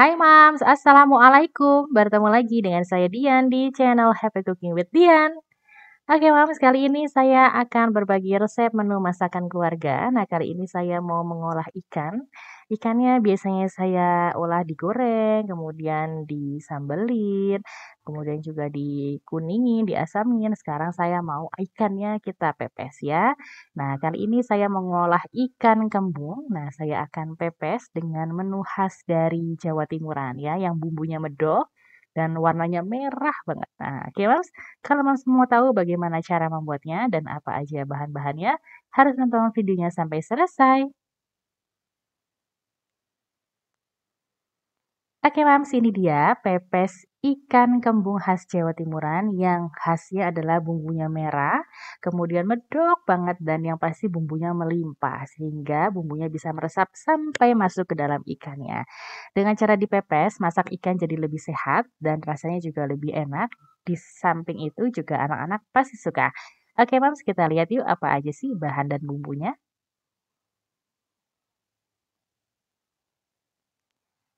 Hai Mams, Assalamualaikum. Bertemu lagi dengan saya Dian di channel Happy Cooking with Dian. Oke Mams, kali ini saya akan berbagi resep menu masakan keluarga. Nah, kali ini saya mau mengolah ikan. Ikannya biasanya saya olah digoreng, kemudian disambelin, kemudian juga dikuningin, diasamin. Sekarang saya mau ikannya kita pepes ya. Nah, kali ini saya mengolah ikan kembung. Nah, saya akan pepes dengan menu khas dari Jawa Timuran ya, yang bumbunya medok dan warnanya merah banget. Nah, oke Mams, kalau Mams mau tahu bagaimana cara membuatnya dan apa aja bahan-bahannya, harus nonton videonya sampai selesai. Oke Mams, ini dia pepes ikan kembung khas Jawa Timuran yang khasnya adalah bumbunya merah, kemudian medok banget dan yang pasti bumbunya melimpah sehingga bumbunya bisa meresap sampai masuk ke dalam ikannya. Dengan cara dipepes, masak ikan jadi lebih sehat dan rasanya juga lebih enak. Di samping itu juga anak-anak pasti suka. Oke Mams, kita lihat yuk apa aja sih bahan dan bumbunya.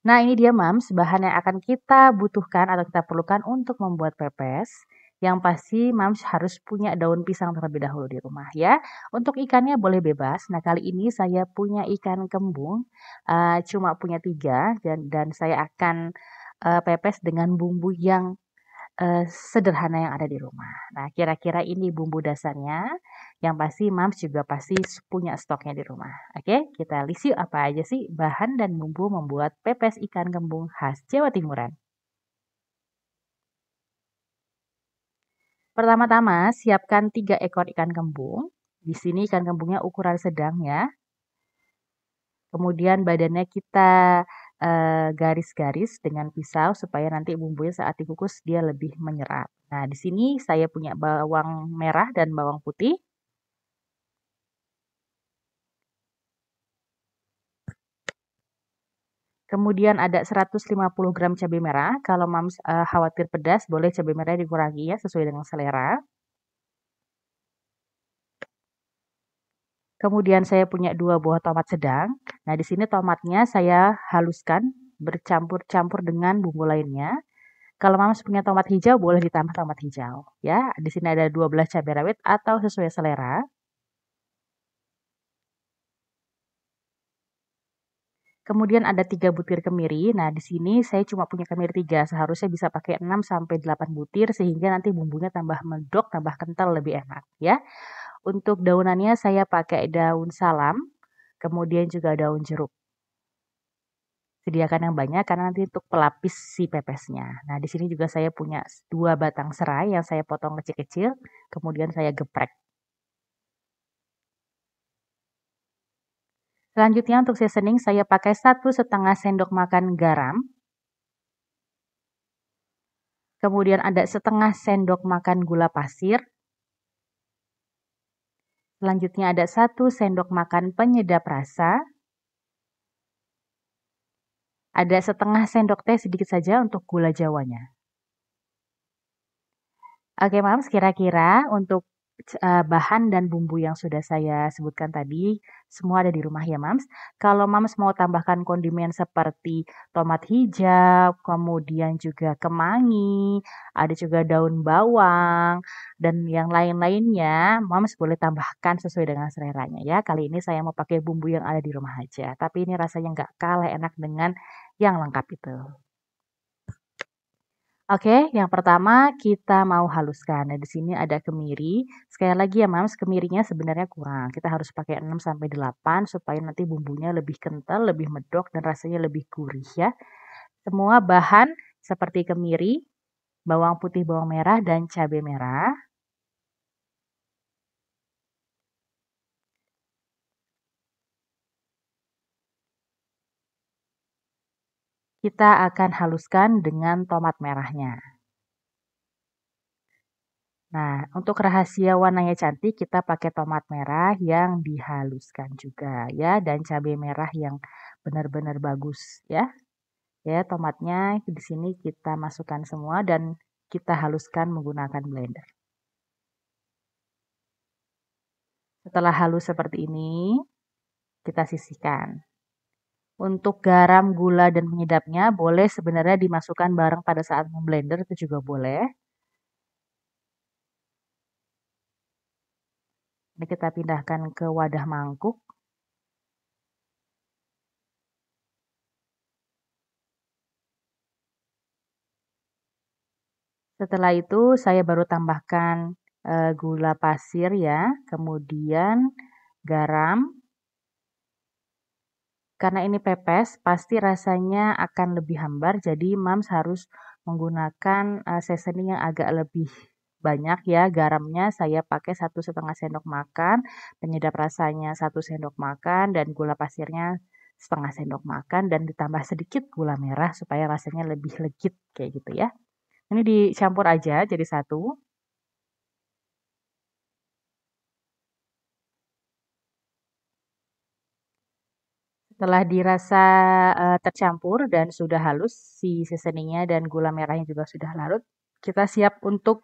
Nah, ini dia Mams, bahan yang akan kita butuhkan atau kita perlukan untuk membuat pepes. Yang pasti Mams harus punya daun pisang terlebih dahulu di rumah ya. Untuk ikannya boleh bebas. Nah, kali ini saya punya ikan kembung, cuma punya 3 dan saya akan pepes dengan bumbu yang sederhana yang ada di rumah. Nah, kira-kira ini bumbu dasarnya, yang pasti Mams juga pasti punya stoknya di rumah. Oke, kita list yuk apa aja sih bahan dan bumbu membuat pepes ikan kembung khas Jawa Timuran. Pertama-tama, siapkan 3 ekor ikan kembung. Di sini ikan kembungnya ukuran sedang ya. Kemudian badannya kita garis-garis dengan pisau supaya nanti bumbunya saat dikukus dia lebih menyerap. Nah, di sini saya punya bawang merah dan bawang putih. Kemudian ada 150 gram cabai merah, kalau Mams, khawatir pedas boleh cabai merah dikurangi ya sesuai dengan selera. Kemudian saya punya 2 buah tomat sedang. Nah, di sini tomatnya saya haluskan bercampur-campur dengan bumbu lainnya. Kalau Mams punya tomat hijau boleh ditambah tomat hijau ya. Di sini ada 12 cabai rawit atau sesuai selera. Kemudian ada 3 butir kemiri. Nah, di sini saya cuma punya kemiri 3, seharusnya bisa pakai 6 sampai 8 butir sehingga nanti bumbunya tambah medok, tambah kental lebih enak ya. Untuk daunannya saya pakai daun salam, kemudian juga daun jeruk. Sediakan yang banyak karena nanti untuk pelapis si pepesnya. Nah, di sini juga saya punya 2 batang serai yang saya potong kecil-kecil, kemudian saya geprek. Selanjutnya untuk seasoning saya pakai 1,5 sendok makan garam, kemudian ada setengah sendok makan gula pasir, selanjutnya ada 1 sendok makan penyedap rasa, ada setengah sendok teh sedikit saja untuk gula jawanya. Oke Mams, kira-kira untuk, bahan dan bumbu yang sudah saya sebutkan tadi, semua ada di rumah ya Mams. Kalau Mams mau tambahkan kondimen seperti tomat hijau, kemudian juga kemangi, ada juga daun bawang, dan yang lain-lainnya, Mams boleh tambahkan sesuai dengan seleranya ya. Kali ini saya mau pakai bumbu yang ada di rumah aja, tapi ini rasanya nggak kalah enak dengan yang lengkap itu. Oke, yang pertama kita mau haluskan. Nah, di sini ada kemiri. Sekali lagi ya, Mams, kemirinya sebenarnya kurang. Kita harus pakai 6 sampai 8 supaya nanti bumbunya lebih kental, lebih medok dan rasanya lebih gurih ya. Semua bahan seperti kemiri, bawang putih, bawang merah dan cabai merah. Kita akan haluskan dengan tomat merahnya. Nah, untuk rahasia warnanya cantik, kita pakai tomat merah yang dihaluskan juga ya, dan cabai merah yang benar-benar bagus ya. Ya, tomatnya di sini kita masukkan semua dan kita haluskan menggunakan blender. Setelah halus seperti ini, kita sisihkan. Untuk garam, gula, dan penyedapnya boleh sebenarnya dimasukkan bareng pada saat memblender, itu juga boleh. Ini kita pindahkan ke wadah mangkuk. Setelah itu saya baru tambahkan gula pasir ya, kemudian garam. Karena ini pepes, pasti rasanya akan lebih hambar, jadi Mams harus menggunakan seasoning yang agak lebih banyak ya. Garamnya saya pakai 1,5 sendok makan, penyedap rasanya 1 sendok makan, dan gula pasirnya 1/2 sendok makan, dan ditambah sedikit gula merah supaya rasanya lebih legit kayak gitu ya. Ini dicampur aja jadi satu. Setelah dirasa tercampur dan sudah halus si seasoningnya dan gula merahnya juga sudah larut, kita siap untuk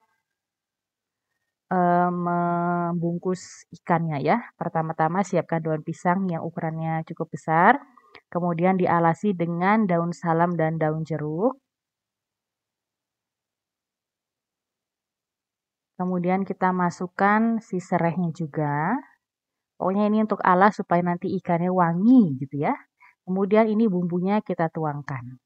membungkus ikannya ya. Pertama-tama siapkan daun pisang yang ukurannya cukup besar, kemudian dialasi dengan daun salam dan daun jeruk. Kemudian kita masukkan si serehnya juga. Pokoknya ini untuk alas supaya nanti ikannya wangi gitu ya. Kemudian ini bumbunya kita tuangkan.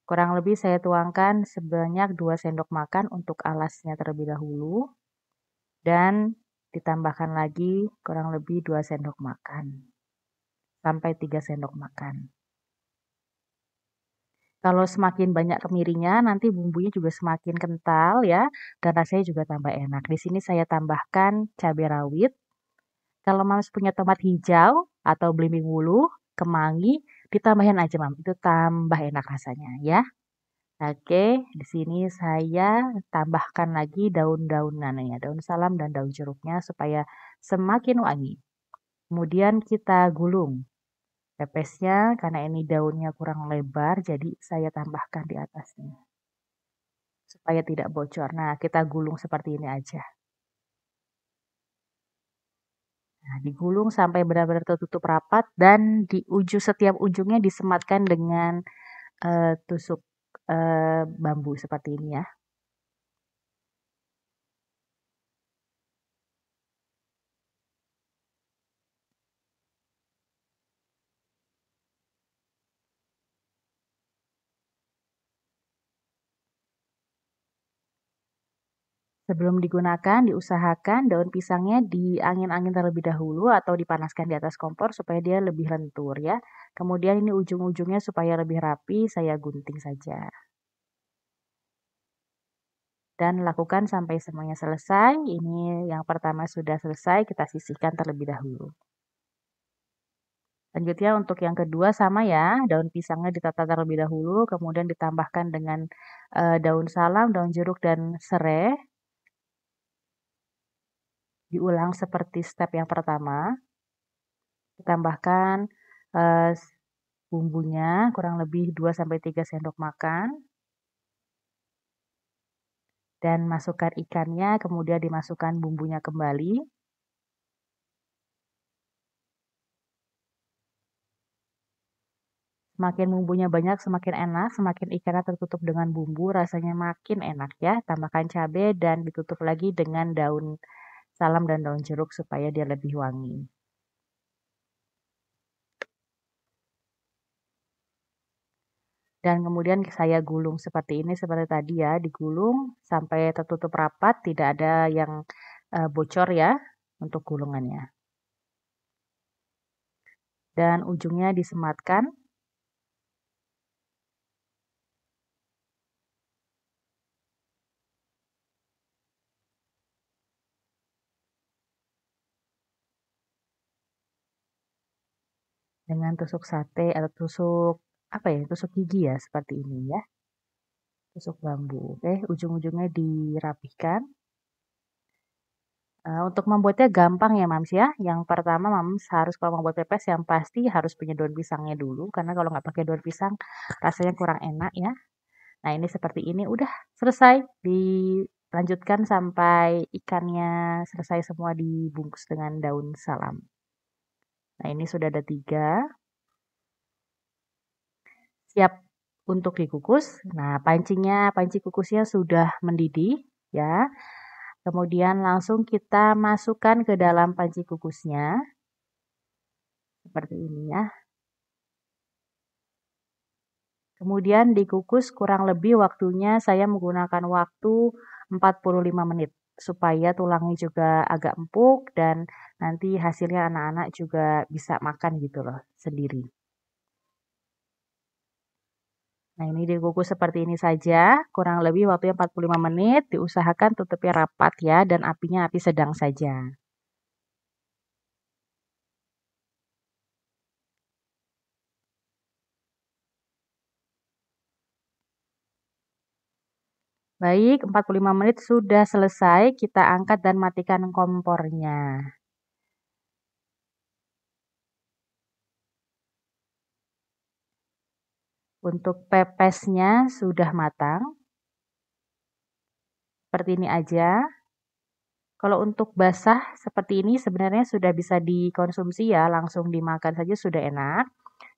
Kurang lebih saya tuangkan sebanyak 2 sendok makan untuk alasnya terlebih dahulu. Dan ditambahkan lagi kurang lebih 2 sendok makan. Sampai 3 sendok makan. Kalau semakin banyak kemirinya, nanti bumbunya juga semakin kental ya, dan rasanya juga tambah enak. Di sini saya tambahkan cabai rawit. Kalau Mams punya tomat hijau atau belimbing wuluh, kemangi, ditambahin aja Mams, itu tambah enak rasanya ya. Oke, di sini saya tambahkan lagi daun-daunannya, daun salam dan daun jeruknya supaya semakin wangi. Kemudian kita gulung pepesnya, karena ini daunnya kurang lebar, jadi saya tambahkan di atasnya supaya tidak bocor. Nah, kita gulung seperti ini aja. Nah, digulung sampai benar-benar tertutup rapat dan di ujung setiap ujungnya disematkan dengan tusuk bambu seperti ini ya. Sebelum digunakan, diusahakan daun pisangnya diangin-angin terlebih dahulu atau dipanaskan di atas kompor supaya dia lebih lentur ya. Kemudian ini ujung-ujungnya supaya lebih rapi, saya gunting saja. Dan lakukan sampai semuanya selesai. Ini yang pertama sudah selesai, kita sisihkan terlebih dahulu. Selanjutnya untuk yang kedua sama ya, daun pisangnya ditata terlebih dahulu, kemudian ditambahkan dengan daun salam, daun jeruk, dan serai. Diulang seperti step yang pertama. Ditambahkan eh, bumbunya kurang lebih 2-3 sendok makan. Dan masukkan ikannya, kemudian dimasukkan bumbunya kembali. Semakin bumbunya banyak, semakin enak. Semakin ikannya tertutup dengan bumbu, rasanya makin enak ya. Tambahkan cabai dan ditutup lagi dengan daun salam dan daun jeruk supaya dia lebih wangi. Dan kemudian saya gulung seperti ini, seperti tadi ya, digulung sampai tertutup rapat, tidak ada yang bocor ya untuk gulungannya. Dan ujungnya disematkan. Dengan tusuk sate atau tusuk apa ya, tusuk gigi ya seperti ini ya, tusuk bambu. Oke, ujung-ujungnya dirapihkan. Untuk membuatnya gampang ya Mams ya. Yang pertama Mams harus kalau membuat pepes yang pasti harus punya daun pisangnya dulu, karena kalau nggak pakai daun pisang rasanya kurang enak ya. Nah ini seperti ini udah selesai, dilanjutkan sampai ikannya selesai semua dibungkus dengan daun salam. Nah, ini sudah ada 3. Siap untuk dikukus. Nah, panci kukusnya sudah mendidih ya. Kemudian langsung kita masukkan ke dalam panci kukusnya. Seperti ini ya. Kemudian dikukus kurang lebih waktunya saya menggunakan waktu 45 menit supaya tulangnya juga agak empuk dan nanti hasilnya anak-anak juga bisa makan gitu loh sendiri. Nah, ini dikukus seperti ini saja, kurang lebih waktunya 45 menit, diusahakan tutupnya rapat ya dan apinya api sedang saja. Baik, 45 menit sudah selesai, kita angkat dan matikan kompornya. Untuk pepesnya sudah matang. Seperti ini aja. Kalau untuk basah seperti ini sebenarnya sudah bisa dikonsumsi ya, langsung dimakan saja sudah enak.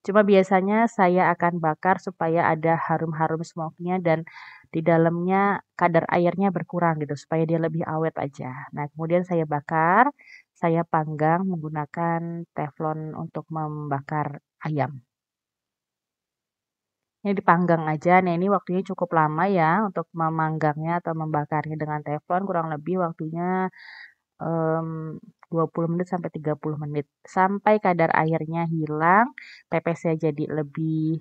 Cuma biasanya saya akan bakar supaya ada harum-harum smoke-nya dan di dalamnya kadar airnya berkurang gitu, supaya dia lebih awet aja. Nah, kemudian saya bakar, saya panggang menggunakan teflon untuk membakar ayam. Ini dipanggang aja. Nah, ini waktunya cukup lama ya untuk memanggangnya atau membakarnya dengan teflon, kurang lebih waktunya 20 menit sampai 30 menit. Sampai kadar airnya hilang, pepesnya jadi lebih,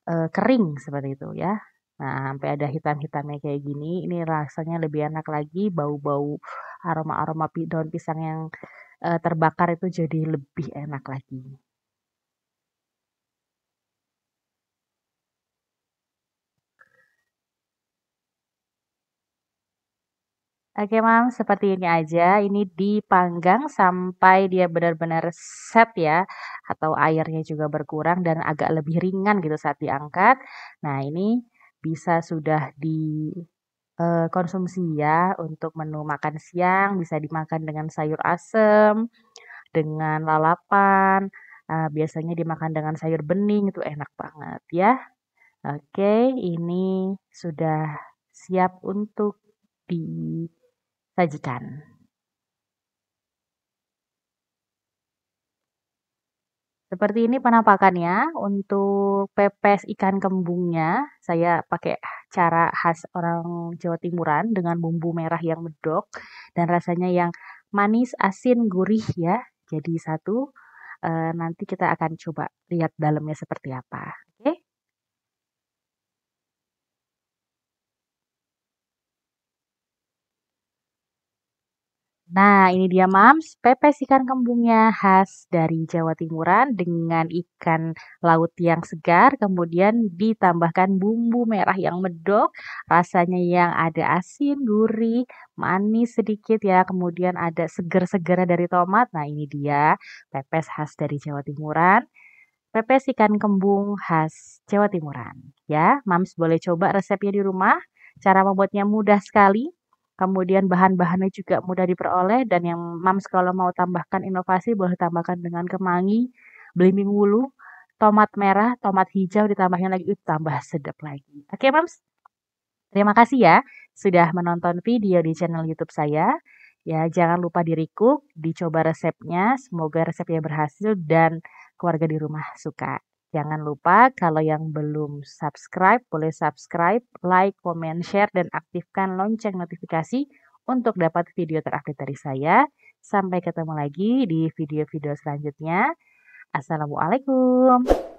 kering seperti itu ya. Nah, sampai ada hitam-hitamnya kayak gini, ini rasanya lebih enak lagi, bau-bau aroma-aroma daun pisang yang, terbakar itu jadi lebih enak lagi. Oke, Mams, seperti ini aja. Ini dipanggang sampai dia benar-benar set ya, atau airnya juga berkurang dan agak lebih ringan gitu saat diangkat. Nah, ini bisa sudah dikonsumsi ya untuk menu makan siang, bisa dimakan dengan sayur asem, dengan lalapan, biasanya dimakan dengan sayur bening, itu enak banget ya. Oke, ini sudah siap untuk disajikan. Seperti ini penampakannya. Untuk pepes ikan kembungnya, saya pakai cara khas orang Jawa Timuran dengan bumbu merah yang medok dan rasanya yang manis, asin, gurih ya. Jadi satu, nanti kita akan coba lihat dalamnya seperti apa. Oke? Nah, ini dia Mams, pepes ikan kembungnya khas dari Jawa Timuran dengan ikan laut yang segar, kemudian ditambahkan bumbu merah yang medok, rasanya yang ada asin, gurih, manis sedikit ya, kemudian ada seger-seger dari tomat. Nah, ini dia pepes khas dari Jawa Timuran, pepes ikan kembung khas Jawa Timuran. Ya, Mams boleh coba resepnya di rumah. Cara membuatnya mudah sekali. Kemudian bahan-bahannya juga mudah diperoleh dan yang Mams kalau mau tambahkan inovasi boleh tambahkan dengan kemangi, belimbing wulu, tomat merah, tomat hijau ditambahnya lagi itu tambah sedap lagi. Oke, Mams. Terima kasih ya sudah menonton video di channel YouTube saya. Ya, jangan lupa di-recook, dicoba resepnya, semoga resepnya berhasil dan keluarga di rumah suka. Jangan lupa kalau yang belum subscribe, boleh subscribe, like, comment, share, dan aktifkan lonceng notifikasi untuk dapat video terupdate dari saya. Sampai ketemu lagi di video-video selanjutnya. Assalamualaikum.